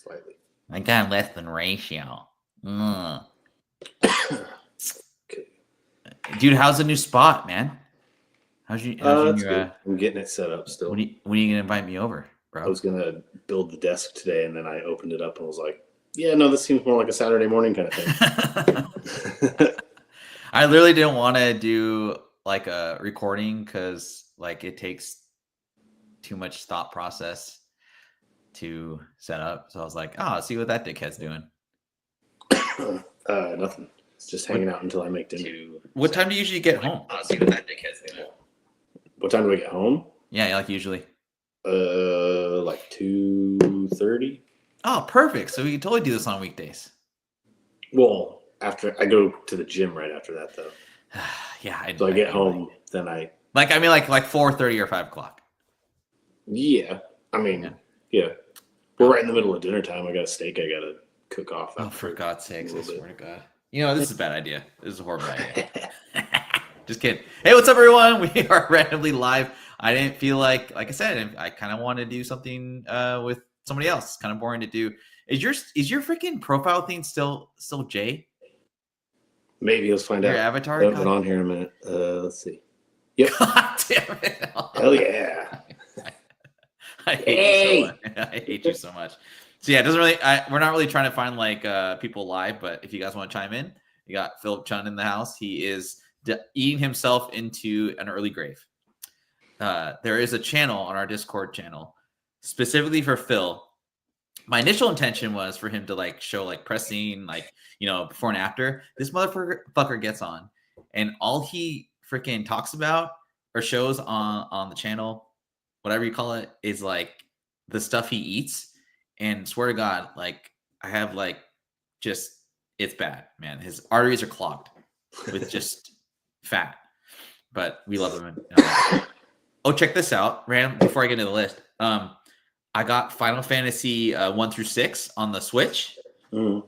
Slightly. I got less than ratio. Okay. Dude, how's the new spot, man? How's you? That's good. I'm getting it set up still. When are you gonna invite me over, bro? I was gonna build the desk today, and then I opened it up and was like, "Yeah, no, this seems more like a Saturday morning kind of thing." I literally didn't want to do like a recording because like it takes too much thought process to set up. So I was like, oh, I'll see what that dickhead's doing. Nothing. Just hanging out until I make dinner. What time do you usually get home? I'll see what that dickhead's doing. What time do I get home? Yeah, like usually. Like 2:30. Oh, perfect. So we can totally do this on weekdays. Well, after I go to the gym right after that, though. Yeah, so I get home, then I like 4:30 or 5 o'clock. Yeah, I mean, yeah. We're right in the middle of dinner time. I got a steak I gotta cook off. Oh, for God's sakes! I swear to God. You know, this is a bad idea. This is a horrible idea. Just kidding. Hey, what's up, everyone? We are randomly live. I didn't feel like I said, I kind of want to do something with somebody else. It's kind of boring to do. Is your freaking profile thing still Jay? Maybe let's find out. Your avatar. Put it on here in a minute. Let's see. Yep. God damn it! Hell yeah! I hate you so much. I hate you so much. So yeah, it doesn't really. We're not really trying to find like people live, but if you guys want to chime in, you got Philip Chun in the house. He is eating himself into an early grave. There is a channel on our Discord channel specifically for Phil. My initial intention was for him to like show like pressing, like, you know, before and after. This motherfucker gets on, and all he freaking talks about or shows on the channel, whatever you call it, is like the stuff he eats. And swear to God, like I have like just it's bad, man. His arteries are clogged with just fat. But we love him. Oh, check this out, Ram. Before I get into the list, I got Final Fantasy 1 through 6 on the Switch. Mm.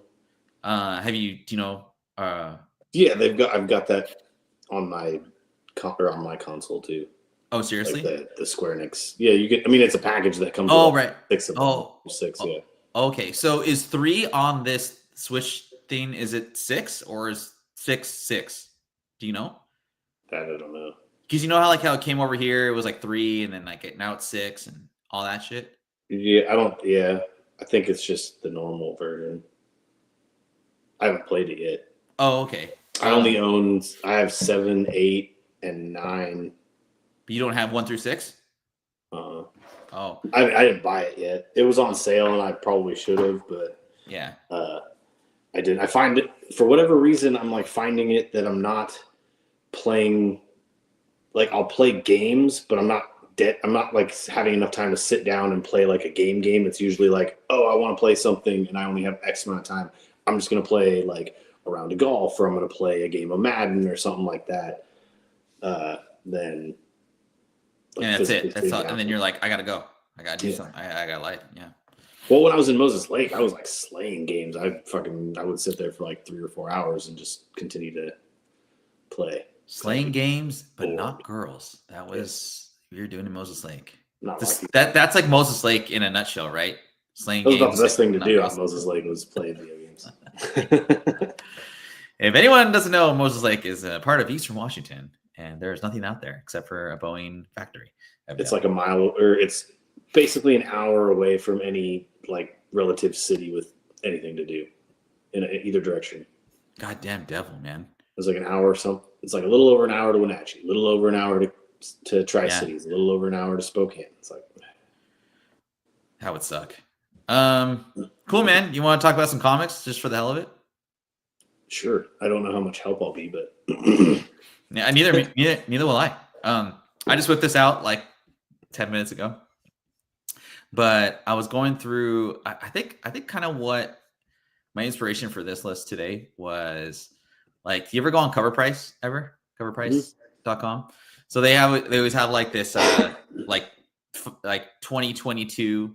Have you? Do you know? Yeah, I've got that on my console too. Oh, seriously? Like the Square Enix. Yeah, you get. I mean, it's a package that comes. Oh, right. 6 of them. 6. Yeah. Okay, so is 3 on this Switch thing? Is it 6 or is 6? Do you know? That I don't know. Because you know how it came over here, it was like 3, and then now it's 6 and all that shit. Yeah, I don't. Yeah, I think it's just the normal version. I haven't played it yet. Oh, okay. I only own. I have 7, 8, and 9. But you don't have 1 through 6? Oh. I didn't buy it yet. It was on sale, and I probably should have, but yeah. I didn't. I find it for whatever reason. I'm like finding it that I'm not playing. Like I'll play games, but I'm not like having enough time to sit down and play like a game. It's usually like, oh, I want to play something and I only have X amount of time. I'm just going to play like a round of golf, or I'm going to play a game of Madden or something like that. Then. Like, yeah, that's it. That's all. And then you're like, I got to go. I got to do something. I got life. Yeah. Well, when I was in Moses Lake, I was like slaying games. I would sit there for like 3 or 4 hours and just continue to play. Slaying games, but not girls. That was you're doing in Moses Lake. Not that's like Moses Lake in a nutshell, right? Slaying games. That was the best thing to do on Moses Lake was play video games. If anyone doesn't know, Moses Lake is a part of Eastern Washington, and there's nothing out there except for a Boeing factory. It's like a mile, or it's basically an hour away from any like relative city with anything to do in either direction. Goddamn devil, man. It's like an hour or something. It's like a little over an hour to Wenatchee, a little over an hour to Tri-Cities, a little over an hour to Spokane. It's like that would suck. Cool, man. You want to talk about some comics just for the hell of it? Sure. I don't know how much help I'll be, but yeah, neither will I. I just whipped this out like 10 minutes ago, but I was going through. I think kind of what my inspiration for this list today was. Like, you ever go on Cover Price ever? Coverprice.com. So they always have like this like 2022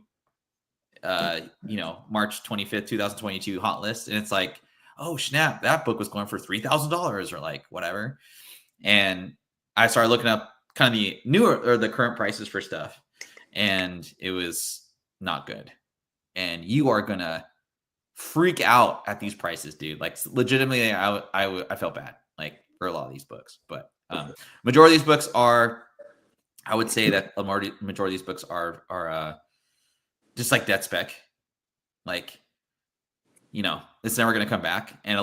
March 25th, 2022 hot list, and it's like, oh snap, that book was going for $3,000 or like whatever. And I started looking up kind of the newer or the current prices for stuff, and it was not good. and you are gonna freak out at these prices, dude. Like legitimately, I felt bad like for a lot of these books, but majority of these books are, I would say that a majority of these books are just like dead spec, like, you know, it's never going to come back. And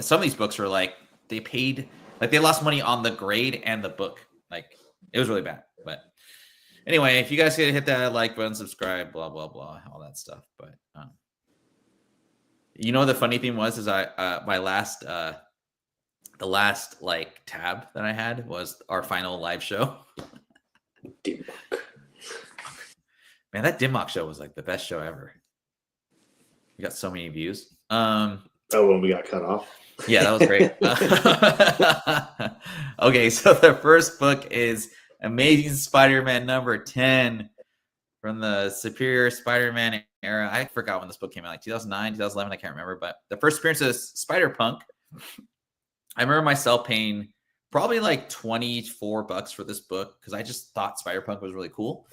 some of these books are like they lost money on the grade and the book. Like it was really bad. But anyway, if you guys could hit that like button, subscribe, blah blah blah, all that stuff. But you know, the funny thing was is my last the last like tab that I had was our final live show. Dimmock. Man, that Dimmock show was like the best show ever. We got so many views. Oh, when we got cut off. Yeah, that was great. Okay, so the first book is Amazing Spider-Man number 10 from the Superior Spider-Man era. I forgot when this book came out, like 2009, 2011, I can't remember. But the first appearance of Spider-Punk, I remember myself paying probably like $24 for this book because I just thought Spider-Punk was really cool.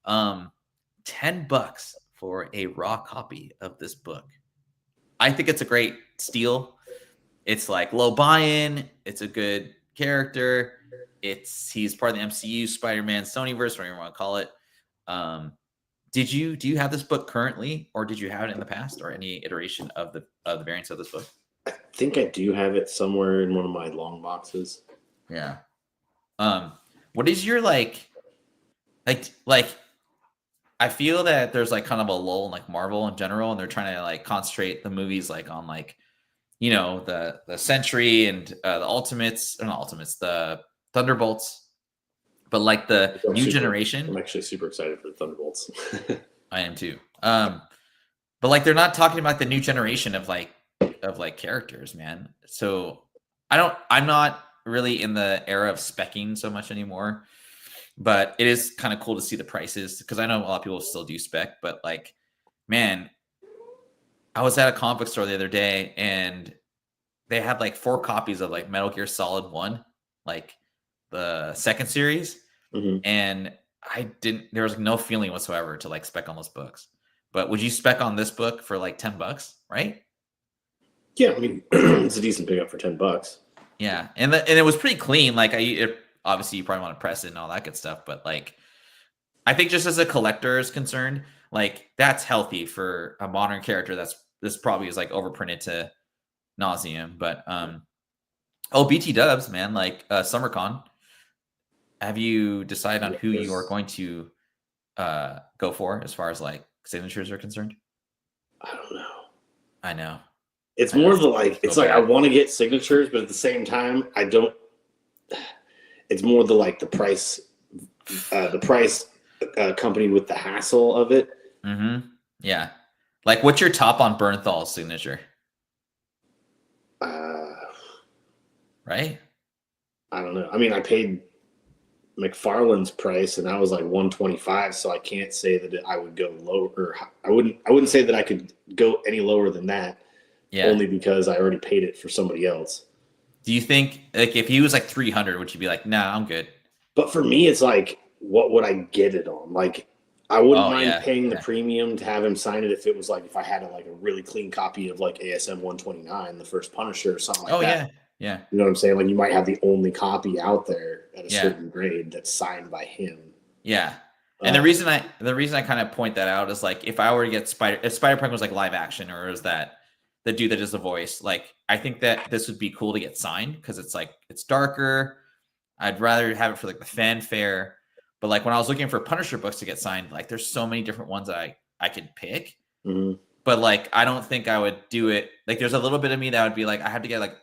$10 for a raw copy of this book. I think it's a great steal. It's like low buy-in. It's a good character. He's part of the MCU, Spider-Man, Sonyverse, whatever you want to call it. Do you have this book currently, or did you have it in the past, or any iteration of the variants of this book? I think I do have it somewhere in one of my long boxes. Yeah. What is your like I feel that there's like kind of a lull in like Marvel in general, and they're trying to like concentrate the movies like on like, you know, the Sentry and the Ultimates, or not Ultimates, the Thunderbolts, but like the new generation. I'm actually super excited for the Thunderbolts. I am too. But like they're not talking about the new generation of like characters, man. So I'm not really in the era of speccing so much anymore. But it is kind of cool to see the prices because I know a lot of people still do spec, but like, man, I was at a comic book store the other day and they had like 4 copies of like Metal Gear Solid 1, like the second series. Mm-hmm. And there was like no feeling whatsoever to like spec on those books. But would you spec on this book for like $10, right? Yeah, I mean, it's a decent pickup for $10. Yeah. And it was pretty clean. Like obviously you probably want to press it and all that good stuff, but like I think just as a collector is concerned, like that's healthy for a modern character. This probably is like overprinted to nauseum. But BT Dubs, man, like SummerCon, have you decided on who you are going to go for as far as like signatures are concerned? I don't know. I know. It's more of the like, it's like I want to get signatures, but at the same time, I don't. It's more the like the price accompanied with the hassle of it. Mm-hmm. Yeah. Like, what's your top on Bernthal's signature? Right? I don't know. I mean, I paid McFarlane's price, and that was like $125. So I can't say that I would go lower. I wouldn't say that I could go any lower than that. Yeah. Only because I already paid it for somebody else. Do you think, like, if he was like 300, would you be like, nah, I'm good? But for me, it's like, what would I get it on? Like, I wouldn't mind paying the premium to have him sign it if it was like, if I had a really clean copy of like ASM 129, the first Punisher or something like that. Yeah. You know what I'm saying? Like, you might have the only copy out there at a certain grade that's signed by him. Yeah. And the reason I kind of point that out is like, if I were to get if Spider-Punk was like live action, or is that the dude that does the voice, like, I think that this would be cool to get signed because it's like, it's darker. I'd rather have it for like the fanfare. But like when I was looking for Punisher books to get signed, like there's so many different ones that I could pick. Mm-hmm. But like, I don't think I would do it. Like there's a little bit of me that would be like, I have to get like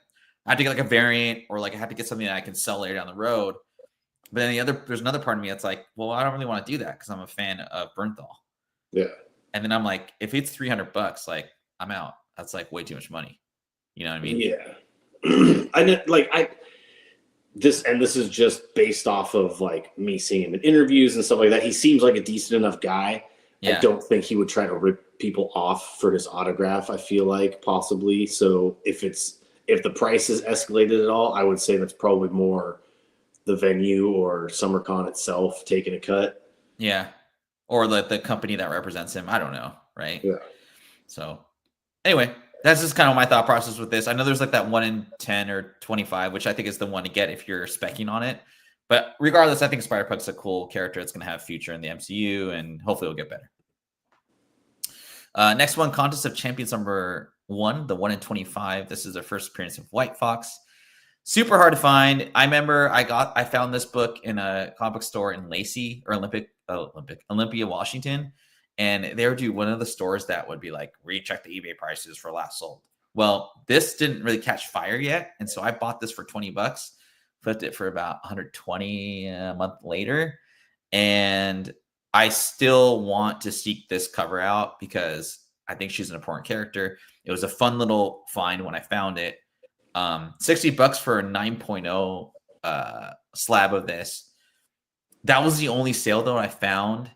a variant, or like I have to get something that I can sell later down the road. But then there's another part of me that's like, well, I don't really want to do that because I'm a fan of Bernthal. Yeah. And then I'm like, if it's $300, like I'm out. That's like way too much money. You know what I mean? Yeah. This is just based off of like me seeing him in interviews and stuff like that. He seems like a decent enough guy. Yeah. I don't think he would try to rip people off for his autograph, I feel like, possibly. So if the price is escalated at all, I would say that's probably more the venue or SummerCon itself taking a cut. Yeah. Or the company that represents him. I don't know. Right. Yeah. So anyway, that's just kind of my thought process with this. I know there's like that 1 in 10 or 25, which I think is the one to get if you're specking on it. But regardless, I think Spider-Pug's a cool character. It's going to have future in the MCU, and hopefully it'll get better. Next one, Contest of Champions number 1, the 1 in 25. This is their first appearance of White Fox. Super hard to find. I remember I found this book in a comic book store in Lacey or Olympia, Washington. And they would do one of the stores that would be like, recheck the eBay prices for last sold. Well, this didn't really catch fire yet. And so I bought this for $20, flipped it for about 120 a month later. And I still want to seek this cover out because I think she's an important character. It was a fun little find when I found it. $60 for a 9.0 slab of this. That was the only sale though I found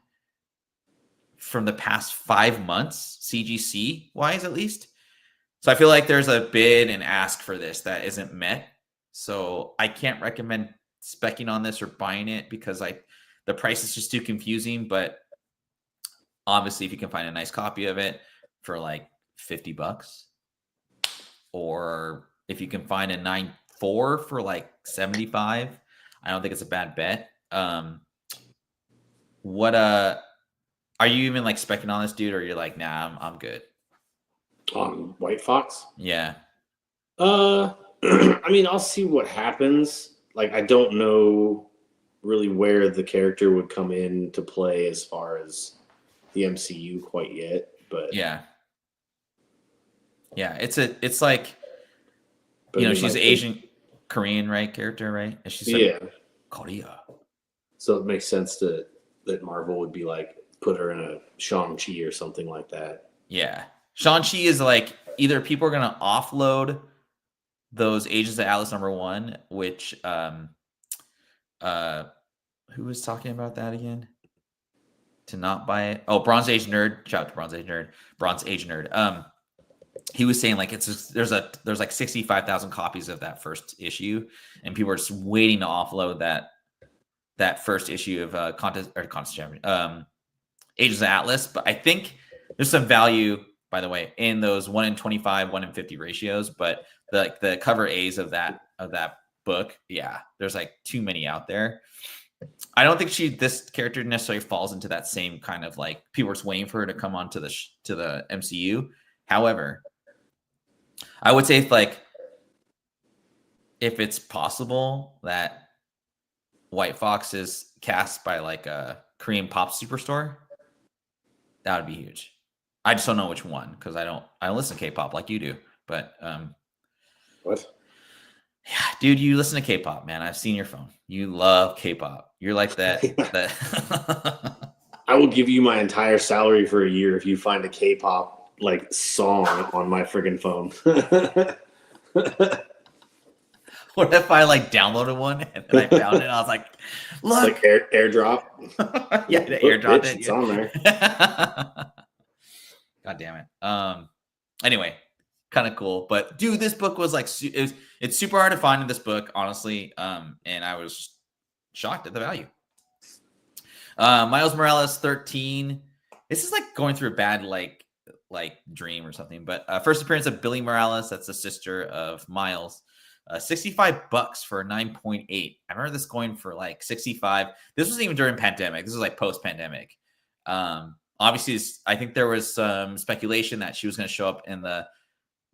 from the past 5 months, CGC wise at least. So I feel like there's a bid and ask for this that isn't met. So I can't recommend specking on this or buying it because the price is just too confusing. But obviously, if you can find a nice copy of it for like $50, or if you can find a 9.4 for like 75, I don't think it's a bad bet. Are you even like specking on this dude, or you're like, nah, I'm good? On White Fox? Yeah. I mean, I'll see what happens. Like, I don't know really where the character would come in to play as far as the MCU quite yet, but yeah, it's like, but you know, I mean, she's like, Asian Korean, right? Character, right? And she's yeah. Korea. So it makes sense that Marvel would be like, put her in a Shang-Chi or something like that. Yeah. Shang-Chi is like, either people are going to offload those Agents of Atlas number 1, which, who was talking about that again? To not buy it. Oh, Bronze Age Nerd. Shout out to Bronze Age Nerd. He was saying like there's like 65,000 copies of that first issue, and people are just waiting to offload that first issue of Contest Champion. Agents of Atlas. But I think there's some value, by the way, in those 1 in 25, 1 in 50 ratios. But the cover A's of that book, yeah, there's like too many out there. I don't think this character necessarily falls into that same kind of like people are just waiting for her to come on to the MCU. However, I would say if it's possible that White Fox is cast by like a Korean pop superstar, that would be huge. I just don't know which one because I don't listen to K-pop like you do. But what? Yeah, dude, you listen to K-pop, man. I've seen your phone. You love K-pop. You're like that. I will give you my entire salary for a year if you find a K-pop like song on my friggin' phone. What if I like downloaded one and then I found it and I was like, look. Like airdrop? Yeah, the airdrop it. It's on there. God damn it. Anyway, kind of cool. But dude, this book was like, it's super hard to find in this book, honestly. And I was shocked at the value. Miles Morales 13. This is like going through a bad like dream or something. But first appearance of Billy Morales, that's the sister of Miles. $65 for 9.8. I remember this going for like 65. This wasn't even during pandemic. This was like post-pandemic. Obviously, I think there was some speculation that she was going to show up in the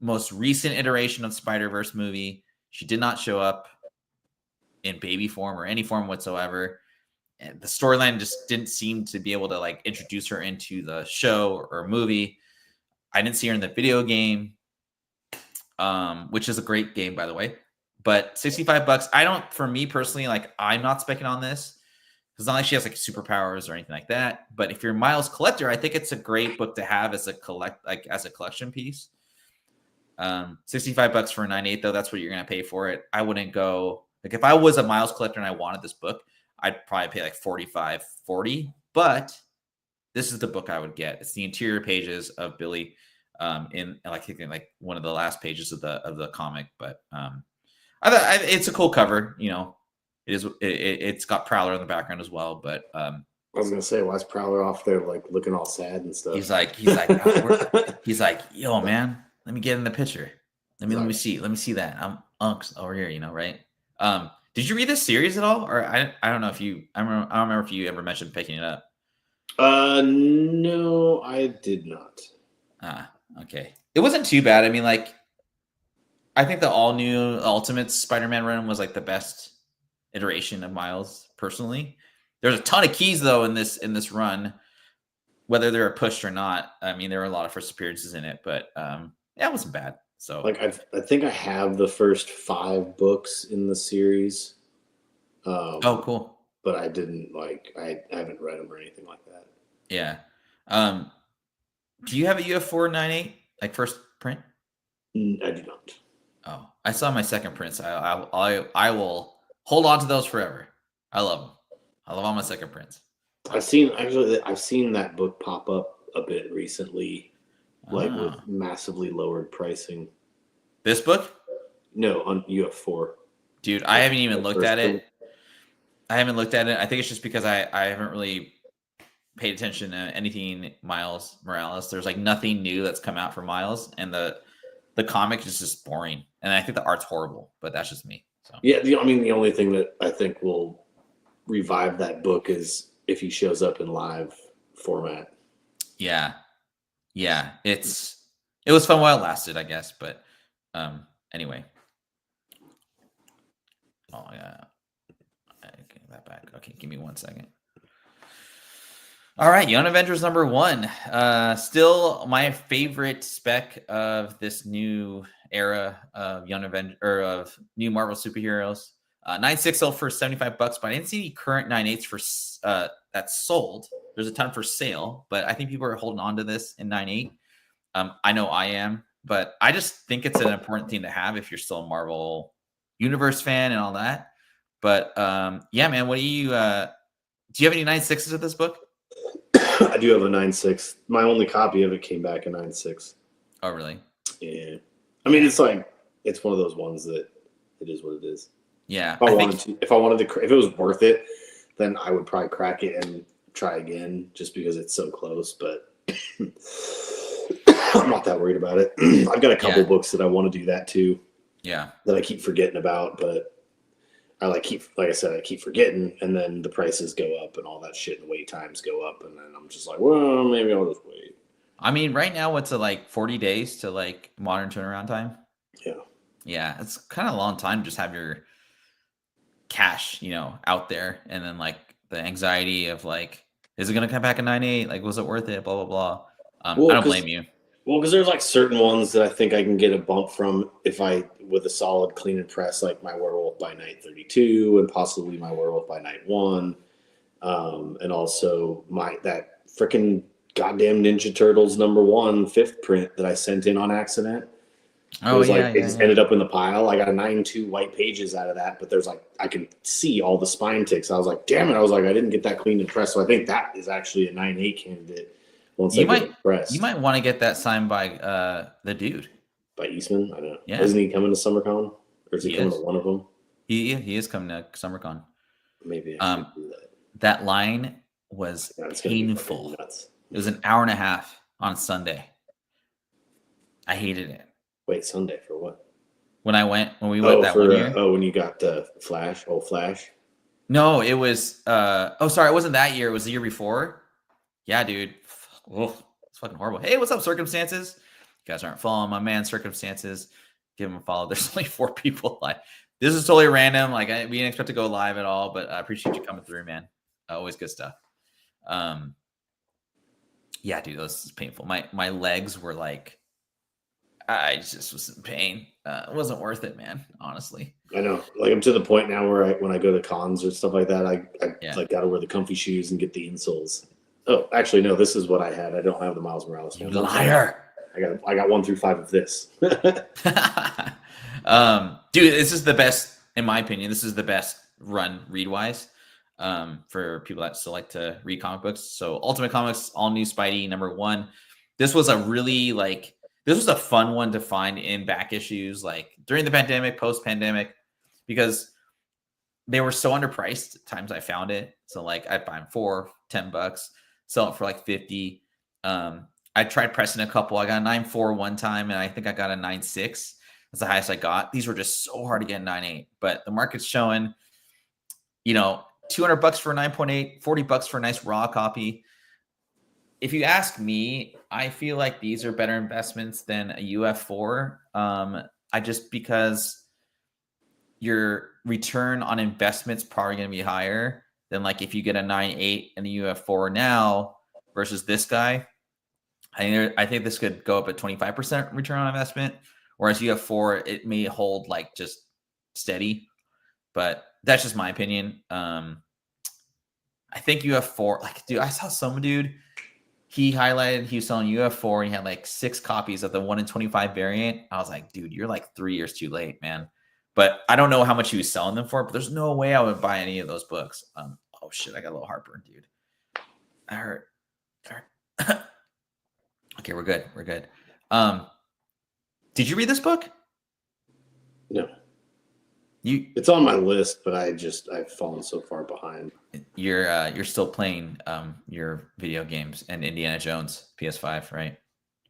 most recent iteration of Spider-Verse movie. She did not show up in baby form or any form whatsoever. And the storyline just didn't seem to be able to like introduce her into the show or movie. I didn't see her in the video game. Which is a great game, by the way. But $65, for me personally, like I'm not specking on this. It's not like she has like superpowers or anything like that. But if you're a Miles collector, I think it's a great book to have as a collection piece. $65 for a 9.8 though, that's what you're gonna pay for it. I wouldn't go like if I was a Miles collector and I wanted this book, I'd probably pay like $45, $40. But this is the book I would get. It's the interior pages of Billy. In like one of the last pages of the comic, but it's a cool cover. You know, it's got Prowler in the background as well. But I was gonna say, why is Prowler off there like looking all sad and stuff? He's like, he's like, yo, man, let me get in the picture. Let me see that. I'm unks over here, right? Did you read this series at all? Or I don't know if you, I don't remember if you ever mentioned picking it up. No, I did not. Ah, okay. It wasn't too bad. I mean, like, I think the all new Ultimate Spider-Man run was like the best iteration of Miles, personally. There's a ton of keys though in this run, whether they're pushed or not. I mean, there were a lot of first appearances in it, but yeah, it wasn't bad. So like I think I have the first 5 books in the series. oh, cool. But I didn't I haven't read them or anything like that. Yeah. Do you have a UF498 like first print? I do not. Oh, I saw my second prints. I will hold on to those forever. I love them. I love all my second prints. I've seen that book pop up a bit recently, like with massively lowered pricing. This book? No, on UF4. Dude, I haven't even looked at it. I haven't looked at it. I think it's just because I haven't really paid attention to anything Miles Morales. There's like nothing new that's come out for Miles, and the comic is just boring. And I think the art's horrible, but that's just me. So yeah, the only thing that I think will revive that book is if he shows up in live format. Yeah. It was fun while it lasted, I guess. But anyway. Oh yeah. Okay, that back. Okay, give me 1 second. All right, Young Avengers #1. Still my favorite spec of this new era of Young Avenger or of new Marvel superheroes. 9.6 sold for $75, but I didn't see any current 9.8s for that's sold. There's a ton for sale, but I think people are holding on to this in 9.8. I know I am, but I just think it's an important thing to have if you're still a Marvel Universe fan and all that. But yeah, man, what do you have any 9.6s of this book? I do have a 9.6. My only copy of it came back in 9.6. Oh, really? Yeah. I mean, it's one of those ones that it is what it is. Yeah. If it was worth it, then I would probably crack it and try again just because it's so close. But I'm not that worried about it. I've got a couple books that I want to do that too. Yeah. That I keep forgetting about, but I keep forgetting, and then the prices go up and all that shit, and wait times go up, and then I'm just like, well, maybe I'll just wait. I mean, right now, what's it like 40 days to like modern turnaround time? Yeah. Yeah, it's kind of a long time to just have your cash, out there, and then like the anxiety of like, is it gonna come back in 9.8? Like, was it worth it? Blah blah blah. I don't blame you. Well, because there's like certain ones that I think I can get a bump from with a solid clean and press, like my Werewolf by Night 32 and possibly my Werewolf by Night 1. And also that freaking goddamn Ninja Turtles #1 5th print that I sent in on accident. It just ended up in the pile. I got a 9.2 white pages out of that, but I can see all the spine ticks. I was like, damn it. I was like, I didn't get that clean and press. So I think that is actually a 9.8 candidate. You might want to get that signed by the dude. By Eastman? I don't know. Yeah. Isn't he coming to SummerCon? Or is he coming to one of them? He is coming to SummerCon. Maybe I should do that. That line was painful. It was an hour and a half on Sunday. I hated it. Wait, Sunday for what? When we went that 1 year. When you got Flash? Oh, Flash? No, it was it wasn't that year. It was the year before. Yeah, dude. It's fucking horrible. Hey, what's up, Circumstances? You guys aren't following my man, Circumstances. Give him a follow. There's only 4 people live. This is totally random. Like, we didn't expect to go live at all, but I appreciate you coming through, man. Always good stuff. Yeah, dude, that was painful. My legs were like, I just was in pain. It wasn't worth it, man. Honestly. I know. Like, I'm to the point now where when I go to cons or stuff like that, I got to wear the comfy shoes and get the insoles. Oh, actually, no. This is what I had. I don't have the Miles Morales one. You liar! I got 1 through 5 of this. Dude, this is the best, in my opinion. This is the best run read wise for people that still like to read comic books. So, Ultimate Comics, all new Spidey #1. This was a really this was a fun one to find in back issues, like during the pandemic, post pandemic, because they were so underpriced at times I found it. So like I'd buy them $4, $10, sell it for like 50. I tried pressing a couple. I got a 9.4 one time, and I think I got a 9.6. That's the highest I got. These were just so hard to get 9.8, but the market's showing, $200 for a 9.8, $40 for a nice raw copy. If you ask me, I feel like these are better investments than a UF4. Because your return on investment's probably going to be higher than like if you get a 9.8 and a UF4 now versus this guy. I think this could go up at 25% return on investment, whereas UF4, it may hold like just steady, but that's just my opinion. I think UF4, like, dude, I saw some dude, he was selling UF4 and he had like 6 copies of the 1 in 25 variant. I was like, dude, you're like 3 years too late, man. But I don't know how much he was selling them for, but there's no way I would buy any of those books. Oh shit, I got a little heartburn, dude. I hurt. Okay, we're good. We're good. Did you read this book? No. It's on my list, but I've fallen so far behind. You're still playing your video games and Indiana Jones PS5, right?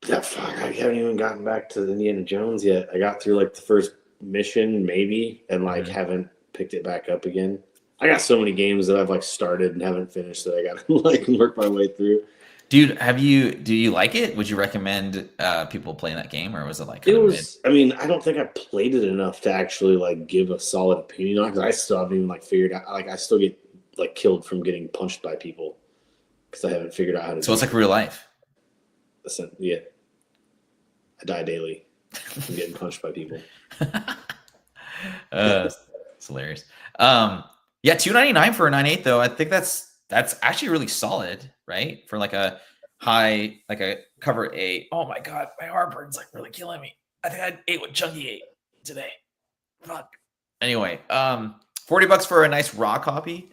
Yeah, fuck. I haven't even gotten back to Indiana Jones yet. I got through like the first mission, maybe, and like haven't picked it back up again. I got so many games that I've like started and haven't finished that I got to like work my way through. Dude, do you like it? Would you recommend people playing that game, or was it like? It was. I mean, I don't think I played it enough to actually like give a solid opinion on it, because I still haven't even like figured out. Like, I still get like killed from getting punched by people because I haven't figured out how to. So it's like real life. Listen, yeah, I die daily from getting punched by people. It's hilarious. Yeah, $2.99 for a 9.8 though. I think that's actually really solid, right? For like a high, like a cover 8. Oh my god, my heartburn's like really killing me. I think I ate what Chunky ate today. Fuck. Anyway, $40 for a nice raw copy.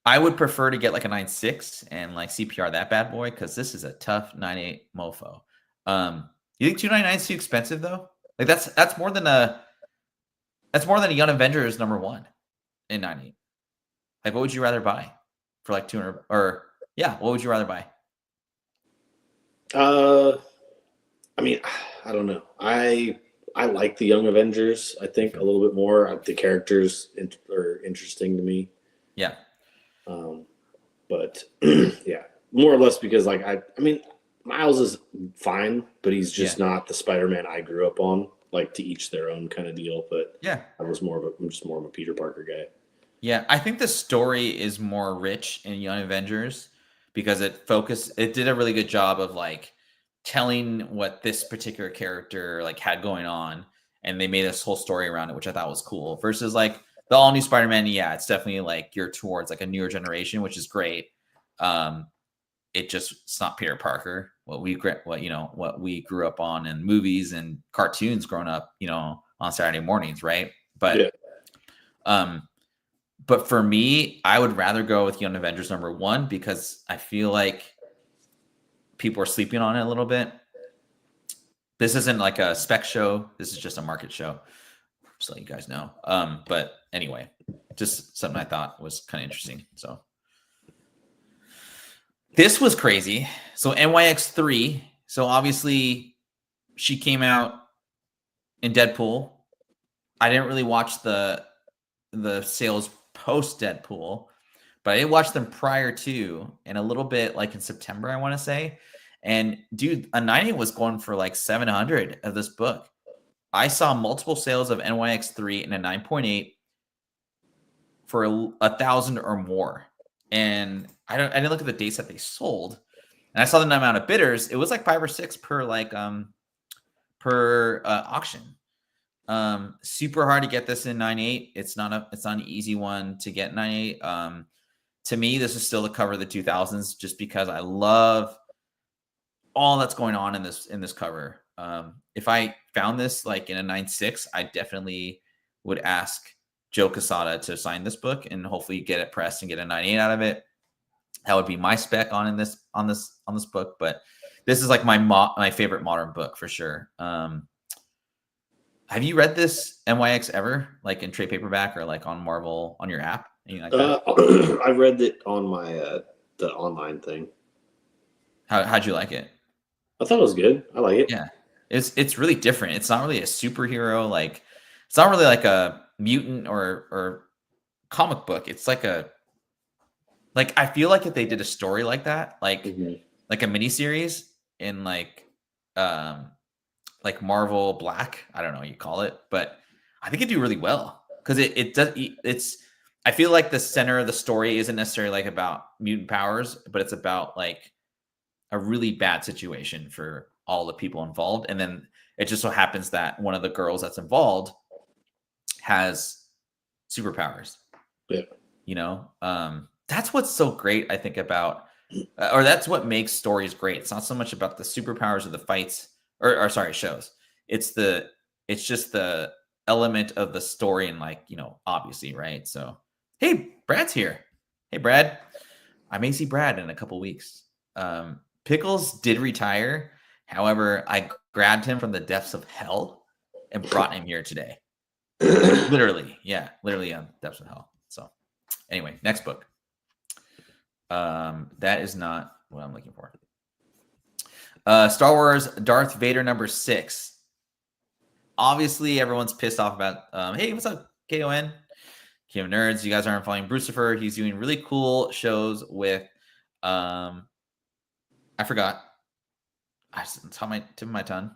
I would prefer to get like a 9.6 and like CPR that bad boy, because this is a tough 9.8 mofo. You think $2.99 is too expensive though? Like that's more than a Young Avengers #1 in 9.8. Like, what would you rather buy for like 200? Or yeah, what would you rather buy? I mean, I don't know. I like the Young Avengers, I think, a little bit more. The characters are interesting to me. Yeah. But yeah, more or less because like I mean, Miles is fine, but he's just not the Spider-Man I grew up on. Like, to each their own kind of deal. But yeah, I'm just more of a Peter Parker guy. Yeah, I think the story is more rich in Young Avengers because it did a really good job of like telling what this particular character like had going on, and they made this whole story around it, which I thought was cool. Versus like the all new Spider-Man, yeah, it's definitely like geared towards like a newer generation, which is great. It's not Peter Parker, what we grew up on in movies and cartoons growing up, on Saturday mornings, right? But but for me, I would rather go with Young Avengers #1 because I feel like people are sleeping on it a little bit. This isn't like a spec show. This is just a market show. Just to let you guys know. But anyway, just something I thought was kind of interesting. So this was crazy. So NYX3. So obviously she came out in Deadpool. I didn't really watch the sales post Deadpool, but I did watch them prior to, and a little bit like in September, I want to say. And dude, a 9.8 was going for like 700 of this book. I saw multiple sales of NYX3 and a 9.8 for 1,000 or more. And I didn't look at the dates that they sold. And I saw the amount of bidders. It was like 5 or 6 per auction. Super hard to get this in 9.8. It's not an easy one to get 9.8. To me, this is still the cover of the 2000s, just because I love all that's going on in this cover. If I found this like in a 9.6, I definitely would ask Joe Quesada to sign this book and hopefully get it pressed and get a 9.8 out of it. That would be my spec on this book. But this is like my favorite modern book for sure. Have you read this NYX ever, like in trade paperback or like on Marvel on your app? Anything like that? I read it on my the online thing. How'd you like it? I thought it was good. I like it. Yeah, it's really different. It's not really a superhero. Like, it's not really like a mutant or comic book. It's like I feel like if they did a story like that, like a miniseries in like Marvel Black, I don't know what you call it, but I think it'd do really well because it's I feel like the center of the story isn't necessarily like about mutant powers, but it's about like a really bad situation for all the people involved. And then it just so happens that one of the girls that's involved has superpowers. Yeah. You know, that's what's so great, I think, about, or that's what makes stories great. It's not so much about the superpowers of the fights, or sorry, shows. It's just the element of the story, and like, you know, obviously, right? So, hey, Brad's here. Hey, Brad. I may see Brad in a couple weeks. Pickles did retire. However, I grabbed him from the depths of hell and brought him here today. Literally, yeah, literally on depths of hell. So, anyway, next book. That is not what I'm looking for. Star Wars Darth Vader #6. Obviously, everyone's pissed off about. Hey, what's up, KON? Kim Nerds, you guys aren't following Brucifer. He's doing really cool shows with. I forgot. It's on my tip of my tongue.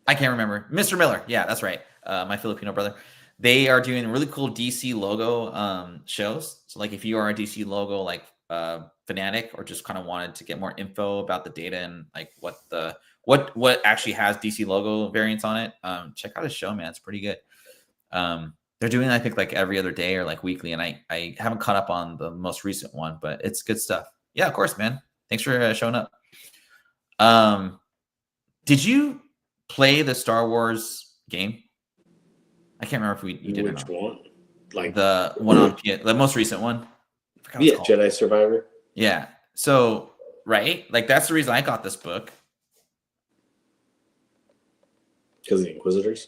I can't remember. Mr. Miller. Yeah, that's right. My Filipino brother. They are doing really cool DC logo shows. So, like, if you are a DC logo like fanatic, or just kind of wanted to get more info about the data and like what actually has DC logo variants on it, check out his show, man. It's pretty good. They're doing, I think, like every other day or like weekly, and I haven't caught up on the most recent one, but it's good stuff. Yeah, of course, man. Thanks for showing up. Did you play the Star Wars game? I can't remember if you did. Which one? Like the one on the most recent one? Yeah, Jedi Survivor. Yeah. So, right, like that's the reason I got this book. Because of the Inquisitors.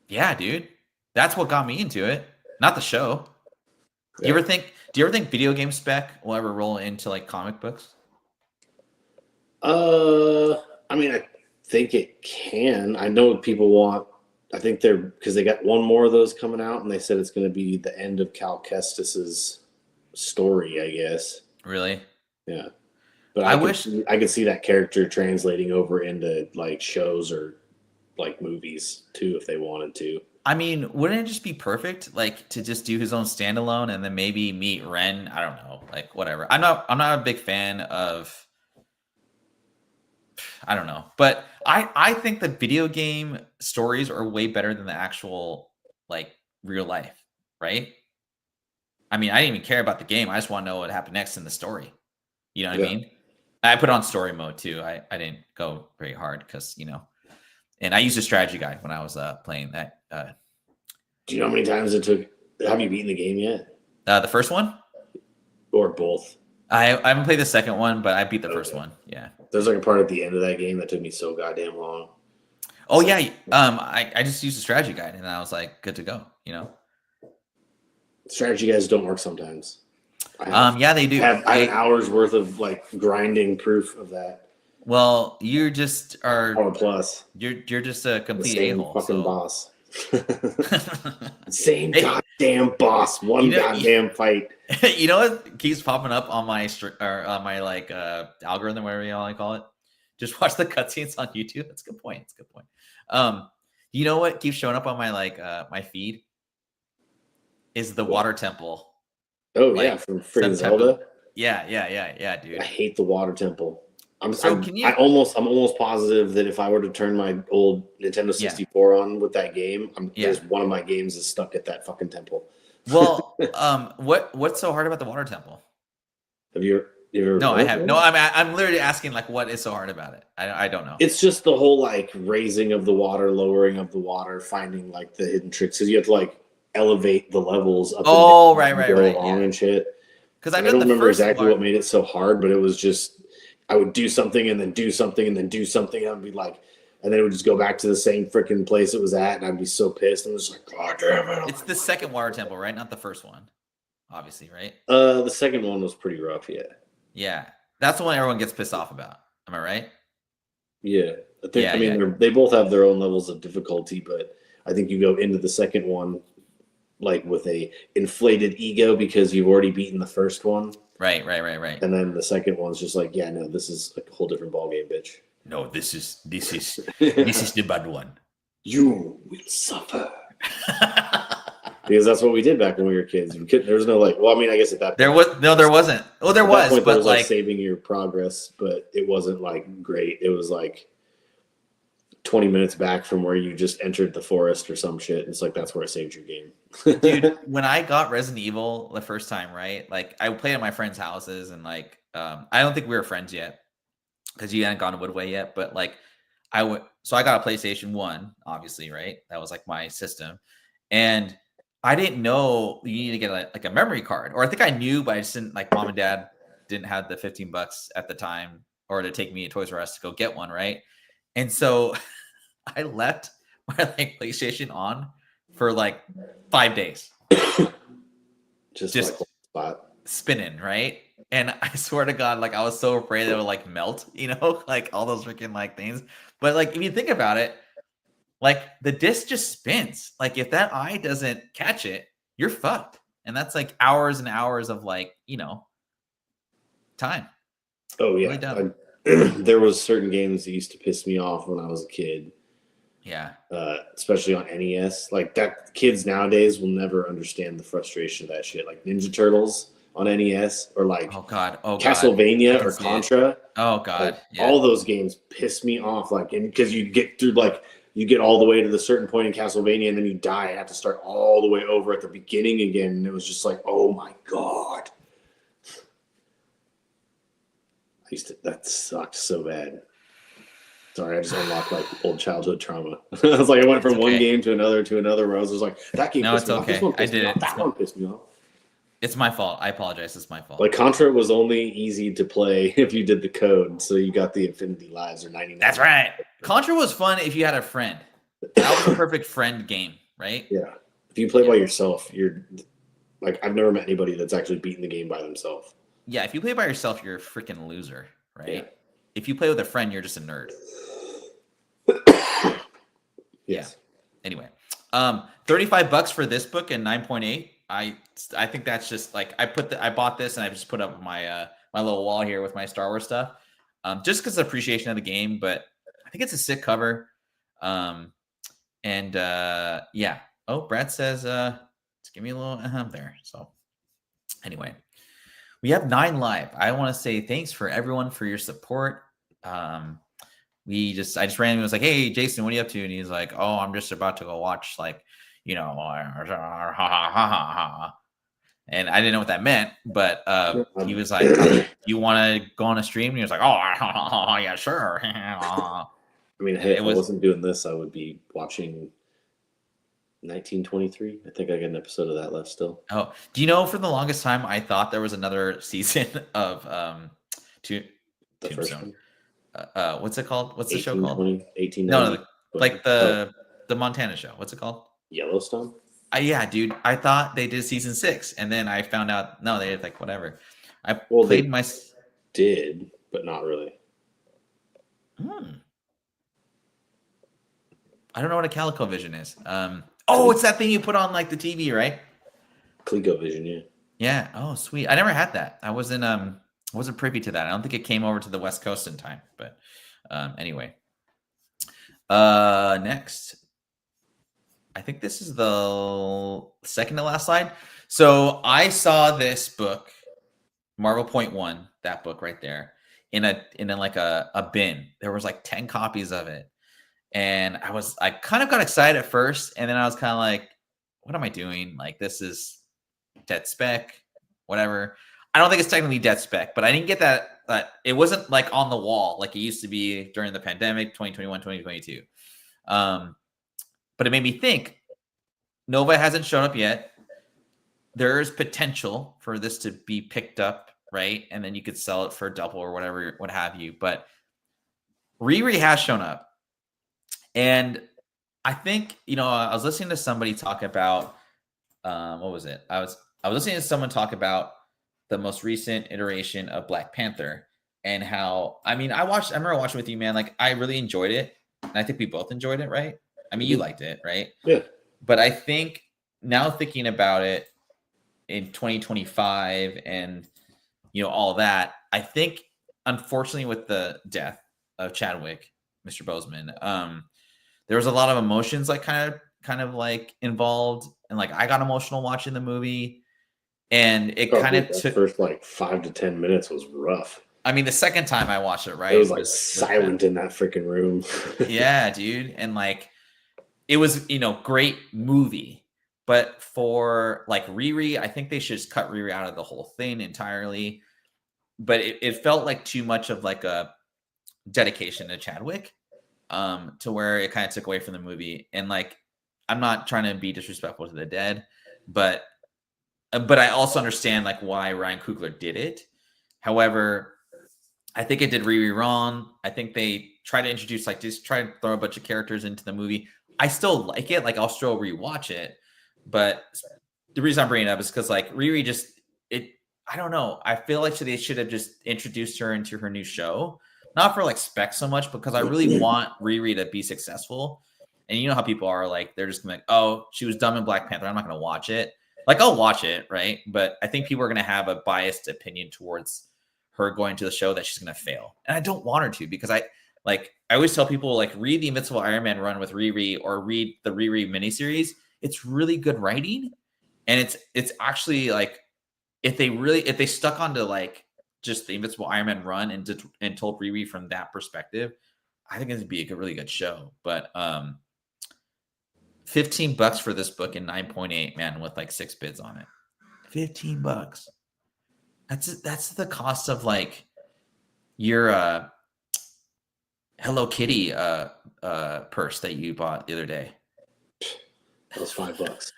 Yeah, dude. That's what got me into it, not the show. Yeah. Do you ever think video game spec will ever roll into like comic books? I mean, I think it can. I know what people want. I think because they got one more of those coming out, and they said it's going to be the end of Cal Kestis's story, I guess. Really? Yeah. But I could see that character translating over into like shows or like movies too, if they wanted to. I mean, wouldn't it just be perfect, like, to just do his own standalone and then maybe meet Ren? I don't know, like whatever. I'm not a big fan of. I don't know, but I think the video game stories are way better than the actual like real life, right? I mean, I didn't even care about the game. I just want to know what happened next in the story. You know what I mean? I put on story mode too. I didn't go very hard because, you know, and I used a strategy guide when I was playing that. Do you know how many times it took? Have you beaten the game yet? The first one? Or both? I haven't played the second one, but I beat the first one. Yeah. There's like a part at the end of that game that took me so goddamn long. Oh, yeah. I just used a strategy guide and I was like, good to go, you know? Strategy guides don't work sometimes. Yeah, they do. I have hours worth of like grinding proof of that. Well, you just are Power plus. You're just a complete a-hole. Fucking boss. Same goddamn boss. Goddamn fight. You know what keeps popping up on my like algorithm, whatever you want to call it? Just watch the cutscenes on YouTube. That's a good point. It's a good point. You know what keeps showing up on my like my feed is the water temple. Oh, like, yeah, from freaking Zelda. Yeah, dude. I hate the water temple. I'm almost positive that if I were to turn my old Nintendo 64 on with that game, there's one of my games is stuck at that fucking temple. Well, what's so hard about the water temple? Have you ever? No, I have. No, I'm literally asking like, what is so hard about it? I don't know. It's just the whole like raising of the water, lowering of the water, finding like the hidden tricks. Because you have to like elevate the levels up. Oh, right, and shit. Because I don't remember exactly what made it so hard, but it was just. I would do something and then do something and then do something. And I'd be like, and then it would just go back to the same freaking place it was at. And I'd be so pissed. And I was like, God damn it. It's the second water temple, right? Not the first one. obviously, right? The second one was pretty rough, yeah. Yeah, that's the one everyone gets pissed off about. Am I right? Yeah, I think. Yeah, I mean, they both have their own levels of difficulty, but I think you go into the second one like with a inflated ego because you've already beaten the first one, Right. and then the second one's just like, yeah, no, this is like a whole different ballgame, bitch. No, this is the bad one. You will suffer. Because that's what we did back when we were kids. We couldn't. There was no like. Well, I mean, I guess at that point, There wasn't. Well, there at that was, point, but there was like saving your progress, but it wasn't like great. It was like 20 minutes back from where you just entered the forest or some shit. It's like that's where it saved your game. dude, when I got Resident Evil the first time, right? Like I played at my friends' houses, and like I don't think we were friends yet because you hadn't gone to Woodway yet. But like I would, so I got a PlayStation 1, obviously, right? That was like my system, and I didn't know you need to get like a memory card, or I think I knew, but I just didn't. Like mom and dad didn't have the $15 at the time, or to take me to Toys R Us to go get one, right? And so I left my like PlayStation on for like 5 days, just just like spot. spinning, right? And I swear to God, like I was so afraid it would like melt, like all those freaking like things. But like if you think about it, like the disc just spins. Like if that eye doesn't catch it, you're fucked. And that's like hours and hours of like, time. Oh Really yeah, dumb. there was certain games that used to piss me off when I was a kid. Yeah. Especially on NES. Like that, kids nowadays will never understand the frustration of that shit. Like Ninja Turtles on NES, or like Oh God. Castlevania or Contra. Oh God. Like, Yeah. all those games piss me off. Like, and because you get through like you get all the way to the certain point in Castlevania, and then you die and have to start all the way over at the beginning again. And it was just like, oh my God. That sucked so bad. Sorry, I just unlocked like old childhood trauma. I was like, I went from one game to another where I was just like, that game pissed me off. This one pissed me off. That one pissed me off. It's my fault. I apologize. It's my fault. Like Contra was only easy to play if you did the code, so you got the infinity lives or 99. That's right. Contra was fun if you had a friend. That was a perfect friend game, right? Yeah. If you play by yourself, you're like, I've never met anybody that's actually beaten the game by themselves. Yeah, if you play by yourself, you're a freaking loser, right? Yeah. If you play with a friend, you're just a nerd. Yes. Yeah. Anyway, $35 for this book and 9.8. I think that's just like I bought this and I just put up my my little wall here with my Star Wars stuff, just because of appreciation of the game. But I think it's a sick cover, and yeah. Oh, Brad says, "Just give me a little there." So anyway, we have 9 live. I want to say thanks for everyone for your support. I just randomly was like, "Hey, Jason, what are you up to?" And he's like, "Oh, I'm just about to go watch like." And I didn't know what that meant, but he was like, "You want to go on a stream?" And he was like, "Oh, yeah, sure." I mean, hey, if I wasn't doing this, I would be watching 1923. I think I got an episode of that left still. Oh, do you know? For the longest time, I thought there was another season of Tombstone. What's it called? What's the show called? 1890. No, like the Montana show. What's it called? Yellowstone. Yeah, dude. I thought they did season 6, and then I found out no, they did like whatever. They did, but not really. I don't know what a CalicoVision is. It's that thing you put on like the TV, right? ColecoVision, yeah. Yeah. Oh, sweet. I never had that. I wasn't privy to that. I don't think it came over to the West Coast in time. But anyway. Next. I think this is the second to last slide. So I saw this book, Marvel Point One, that book right there, in like a bin. There was like 10 copies of it. And I kind of got excited at first, and then I was kind of like, what am I doing? Like, this is dead spec, whatever. I don't think it's technically dead spec, but I didn't get that it wasn't like on the wall like it used to be during the pandemic, 2021, 2022. But it made me think, Nova hasn't shown up yet. There's potential for this to be picked up, right? And then you could sell it for double or whatever, what have you. But Riri has shown up. And I think, I was listening to somebody talk about, what was it? I was listening to someone talk about the most recent iteration of Black Panther and how, I mean, I remember watching with you, man. Like, I really enjoyed it. And I think we both enjoyed it, right? I mean, you Mhm. liked it, right? Yeah. But I think now thinking about it in 2025 and, all that, I think, unfortunately, with the death of Chadwick, Mr. Boseman, there was a lot of emotions like kind of like involved. And like, I got emotional watching the movie. And it Oh, kind dude, of that took, first like 5 to 10 minutes was rough. I mean, the second time I watched it, It right, was like was better. silent in that freaking room. Yeah, dude. And like, it was, great movie. But for like Riri, I think they should just cut Riri out of the whole thing entirely. But it felt like too much of like a dedication to Chadwick, to where it kind of took away from the movie. And like, I'm not trying to be disrespectful to the dead, but I also understand like why Ryan Coogler did it. However, I think it did Riri wrong. I think they try to introduce like just try to throw a bunch of characters into the movie. I still like it. Like I'll still rewatch it, but the reason I'm bringing it up is because like Riri just it. I don't know. I feel like they should have just introduced her into her new show, not for like spec so much, because I really want Riri to be successful. And you know how people are like they're just gonna be like, oh, she was dumb in Black Panther. I'm not gonna watch it. Like I'll watch it, right? But I think people are gonna have a biased opinion towards her going to the show that she's going to fail. And I don't want her to, because I always tell people like read the Invincible Iron Man run with Riri or read the Riri miniseries. It's really good writing. And it's actually like if they stuck onto like just the Invincible Iron Man run and told Riri from that perspective, I think it'd be a really good show. But $15 for this book and 9.8, man, with like 6 bids on it. $15. That's the cost of like your Hello Kitty purse that you bought the other day. That was $5.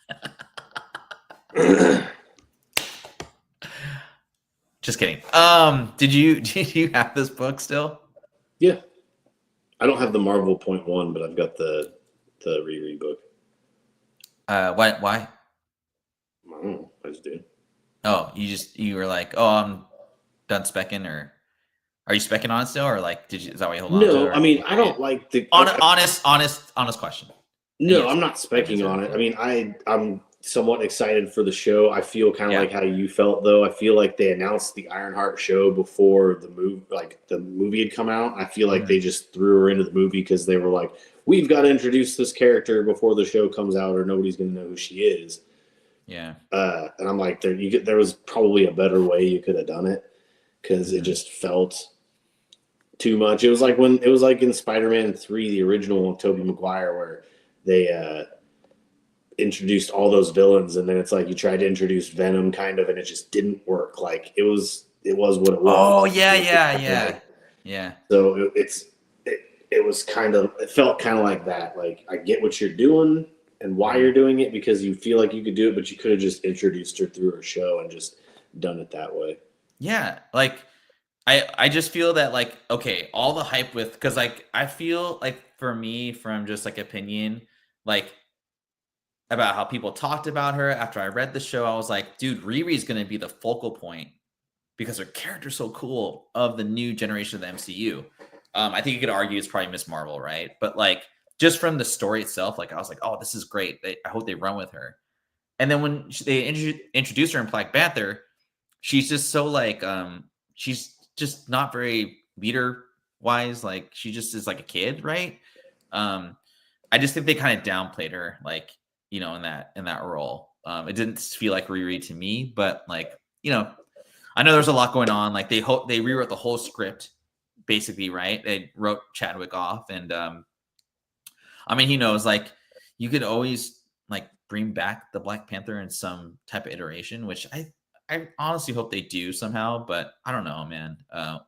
Just kidding. Did you have this book still? Yeah. I don't have the Marvel .1, but I've got the Riri book. Why? I don't know. I just did. Oh, you were like, oh, I'm done specking, or are you specking on it still, or like is that why you hold on to it? No, Or, I mean, I don't like the honest question. No, Yes, I'm not specking on it. I mean, I'm somewhat excited for the show. I feel kind of like how you felt, though. I feel like they announced the Ironheart show before the movie had come out. I feel like they just threw her into the movie because they were like, we've got to introduce this character before the show comes out, or nobody's going to know who she is. Yeah. And I'm like, there was probably a better way you could have done it, because it just felt too much. It was like in Spider-Man 3, the original one, Tobey Maguire, where they introduced all those villains, and then it's like you tried to introduce Venom kind of, and it just didn't work. Like it was what it was. Oh yeah. So it felt kind of like that. Like, I get what you're doing and why you're doing it, because you feel like you could do it, but you could have just introduced her through her show and just done it that way. Yeah, like I just feel that like, okay, all the hype with, because like I feel like for me, from just like opinion, like about how people talked about her after I read the show, I was like, dude, Riri's gonna be the focal point because her character's so cool of the new generation of the MCU. I think you could argue it's probably Miss Marvel, right? But like just from the story itself, like I was like, oh, this is great. I hope they run with her. And then when they introduced her in Black Panther, she's just so like she's just not very leader wise. Like she just is like a kid, right? I just think they kind of downplayed her, like, in that role. It didn't feel like Riri to me, but like, I know there's a lot going on. Like they rewrote the whole script, basically, right? They wrote Chadwick off, and I mean, he knows, like, you could always like bring back the Black Panther in some type of iteration, which I honestly hope they do somehow, but I don't know, man.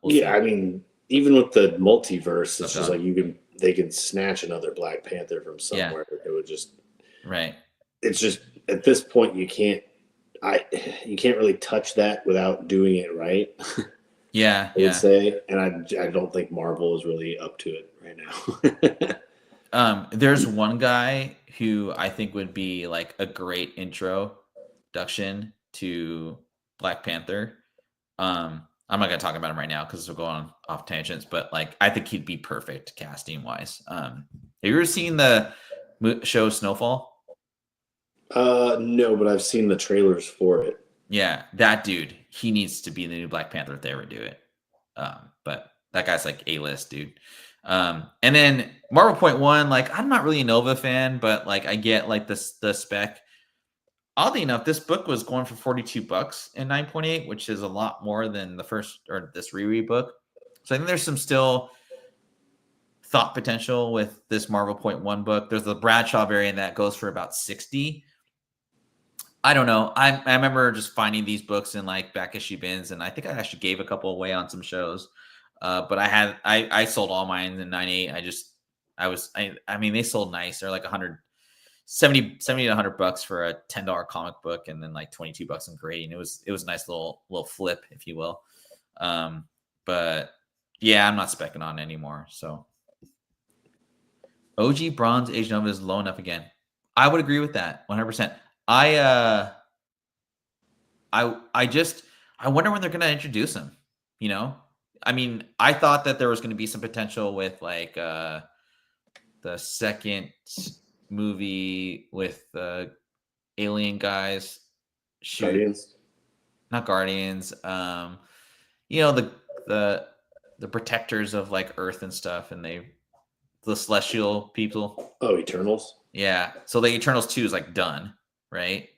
We'll see. I mean, even with the multiverse, it's just like they can snatch another Black Panther from somewhere. It would just right. It's just at this point you can't really touch that without doing it right. Yeah, I would say, and I don't think Marvel is really up to it right now. There's one guy who I think would be like a great introduction to Black Panther. I'm not gonna talk about him right now because we're going off tangents, but like I think he'd be perfect casting wise. Have you ever seen the show Snowfall? No, but I've seen the trailers for it. Yeah, that dude, he needs to be the new Black Panther if they ever do it. But that guy's like A-list, dude. And then Marvel Point One, like I'm not really a Nova fan, but like I get like the spec. Oddly enough, this book was going for $42 in 9.8, which is a lot more than the first or this reread book. So I think there's some still thought potential with this Marvel Point One book. There's the Bradshaw variant that goes for about 60. I don't know. I remember just finding these books in like back issue bins, and I think I actually gave a couple away on some shows. But I sold all mine in 9.8. I mean they sold nice. They're like 70 to $100 for a $10 comic book, and then like $22 in grading. It was a nice little flip, if you will. But yeah, I'm not specking on it anymore. So OG Bronze Age Nova is low enough again. I would agree with that 100%. I wonder when they're going to introduce him, you know? I mean, I thought that there was going to be some potential with like the second movie with the alien guys. Guardians? Not Guardians. You know, the protectors of like Earth and stuff, and the celestial people. Oh, Eternals? Yeah. So the Eternals 2 is like done, right?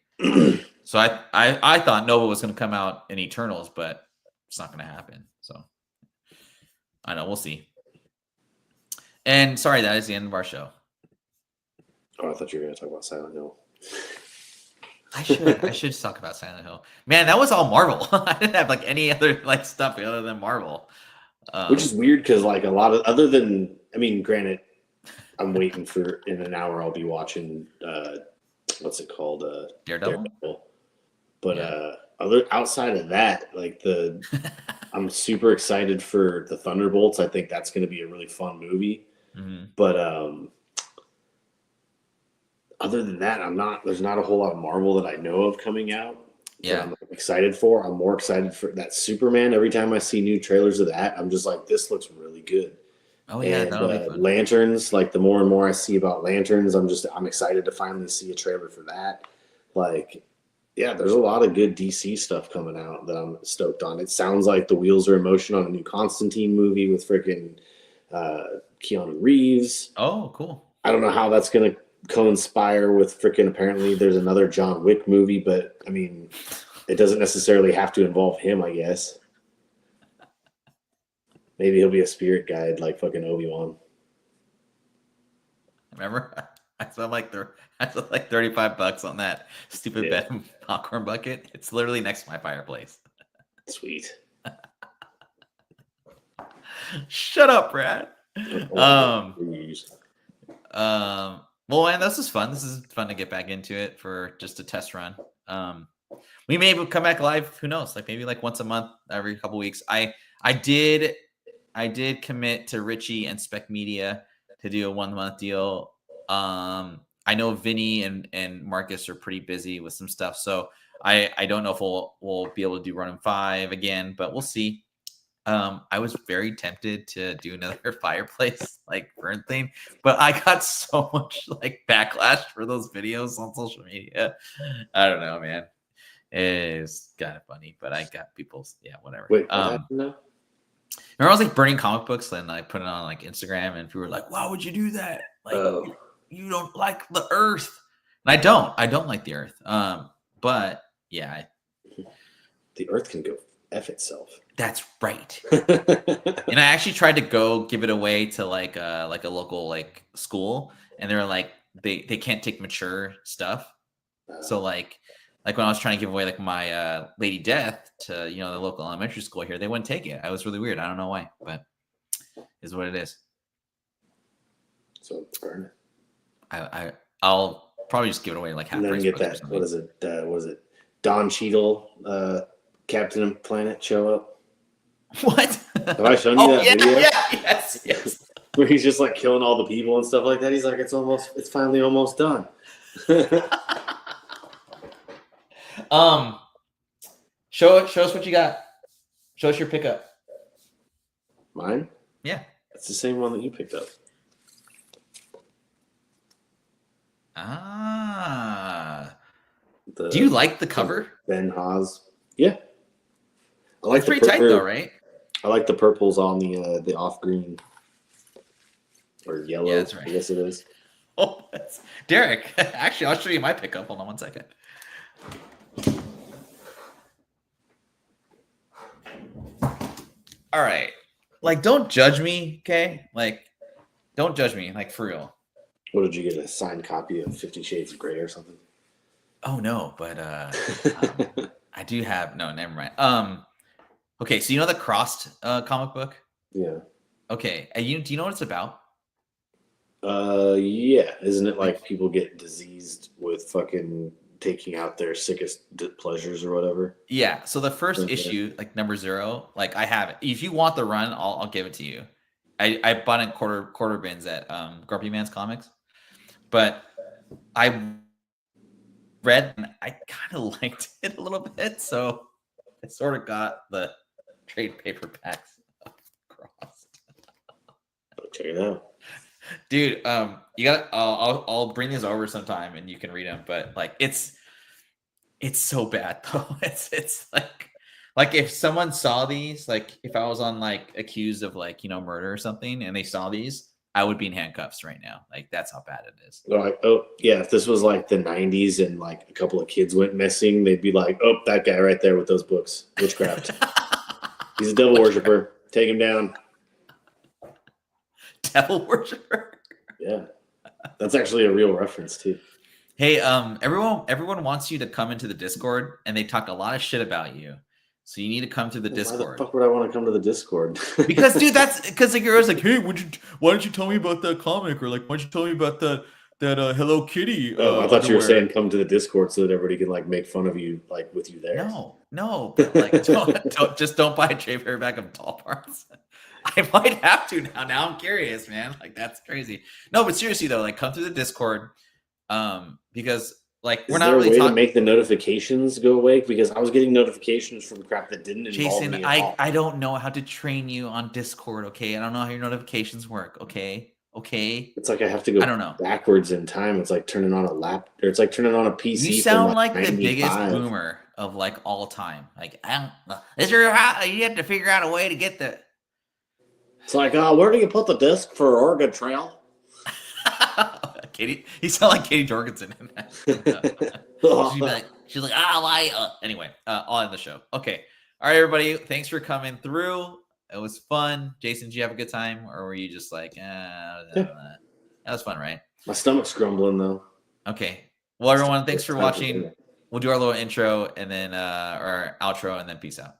So I thought Nova was going to come out in Eternals, but it's not going to happen. So I know, we'll see. And sorry, that is the end of our show. Oh, I thought you were going to talk about Silent Hill. I should talk about Silent Hill. Man, that was all Marvel. I didn't have like any other like stuff other than Marvel. Which is weird because like a lot of other than, I mean, granted, I'm waiting for in an hour I'll be watching what's it called? Daredevil. But Yeah. other outside of that, like I'm super excited for the Thunderbolts. I think that's going to be a really fun movie. Mm-hmm. But other than that, there's not a whole lot of Marvel that I know of coming out. Yeah. I'm excited for. I'm more excited for that Superman. Every time I see new trailers of that, I'm just like, this looks really good. Oh yeah, and that'll be fun. Lanterns, like the more and more I see about Lanterns, I'm excited to finally see a trailer for that. Like, yeah, there's a lot of good DC stuff coming out that I'm stoked on. It sounds like the wheels are in motion on a new Constantine movie with freaking Keanu Reeves. Oh, cool. I don't know how that's going to co-inspire with freaking, apparently there's another John Wick movie, but I mean, it doesn't necessarily have to involve him, I guess. Maybe he'll be a spirit guide like fucking Obi-Wan. Remember? I spent like $35 on that stupid bed and popcorn bucket. It's literally next to my fireplace. Sweet. Shut up, Brad. Well, and this is fun. This is fun to get back into it for just a test run. We may come back live. Who knows? Like maybe like once a month, every couple weeks. I did commit to Richie and Spec Media to do a 1 month deal. I know Vinny and Marcus are pretty busy with some stuff, so I don't know if we'll be able to do Ronin 5 again, but we'll see. I was very tempted to do another fireplace like burn thing, but I got so much like backlash for those videos on social media. I don't know, man. It's kind of funny, but I got people's whatever. Wait, what happened now? Remember I was like burning comic books and I put it on like Instagram, and people were like, "Why would you do that? Like you don't like the earth." And I don't like the earth. But yeah, the earth can go F itself. That's right. And I actually tried to go give it away to like a local like school, and they're like they can't take mature stuff. So like when I was trying to give away like my Lady Death to the local elementary school here, they wouldn't take it. I was really weird. I don't know why, but is what it is. So burn it. I'll probably just give it away like half. And then get that. What is it? Was it Don Cheadle, Captain Planet show up? What? Have I shown you that video? Yeah, yes. Where he's just like killing all the people and stuff like that. He's like, it's finally almost done. Show us what you got. Show us your pickup. Mine? Yeah. It's the same one that you picked up. Do you like the cover? Ben Haas. Yeah. I like It's pretty tight though, right? I like the purples on the off green. Or yellow, Yeah, that's right. I guess it is. Oh, Derek. Actually, I'll show you my pickup. Hold on 1 second. All right. Like, don't judge me, okay? Like, don't judge me, like, for real. What did you get? A signed copy of 50 Shades of Grey or something? Oh no, but I do have never mind. Okay, so you know the Crossed comic book? Yeah. Okay, do you know what it's about? Yeah. Isn't it like people get diseased with fucking taking out their sickest pleasures or whatever? Yeah. So the first issue, like number 0, like I have it. If you want the run, I'll give it to you. I bought it quarter bins at Grumpy Man's Comics, but I read and I kind of liked it a little bit, so I sort of got the trade paperbacks of Crossed. Check it out. Dude, you got. I'll bring these over sometime and you can read them. But like, it's so bad though. It's like if someone saw these, like if I was on like accused of like murder or something, and they saw these, I would be in handcuffs right now. Like that's how bad it is. Like, oh yeah, if this was like the 90s and like a couple of kids went missing, they'd be like, oh, that guy right there with those books, witchcraft. He's a devil worshiper. Take him down. Devil worshiper. Yeah, that's actually a real reference too. Hey, everyone wants you to come into the Discord, and they talk a lot of shit about you. So you need to come to the Discord. Why the fuck would I want to come to the Discord? Because, dude, that's because like you're always like, hey, why don't you tell me about that comic, or like, why don't you tell me about that Hello Kitty? I thought you were saying come to the Discord so that everybody can like make fun of you, like with you there. No, but like, don't buy a trade paperback of Tall Parts. I might have to now. Now I'm curious, man. Like that's crazy. No, but seriously though, like come to the Discord, because like we're not really talking to make the notifications go away, because I was getting notifications from crap that didn't involve Jason, me at all. I don't know how to train you on Discord. Okay, I don't know how your notifications work. Okay. It's like I have to go. I don't know. Backwards in time. It's like turning on a lap, or it's like turning on a PC. You sound like the biggest boomer of like all time. Like is there you have to figure out a way to get the. It's like, where do you put the disc for Oregon Trail? Katie, you sound like Katie Jorgensen in that. she's like, why? Anyway, I'll end the show. Okay. All right, everybody. Thanks for coming through. It was fun. Jason, did you have a good time? Or were you just like, that was fun, right? My stomach's grumbling, though. Okay. Well, everyone, thanks for watching. We'll do our little intro and then our outro and then peace out.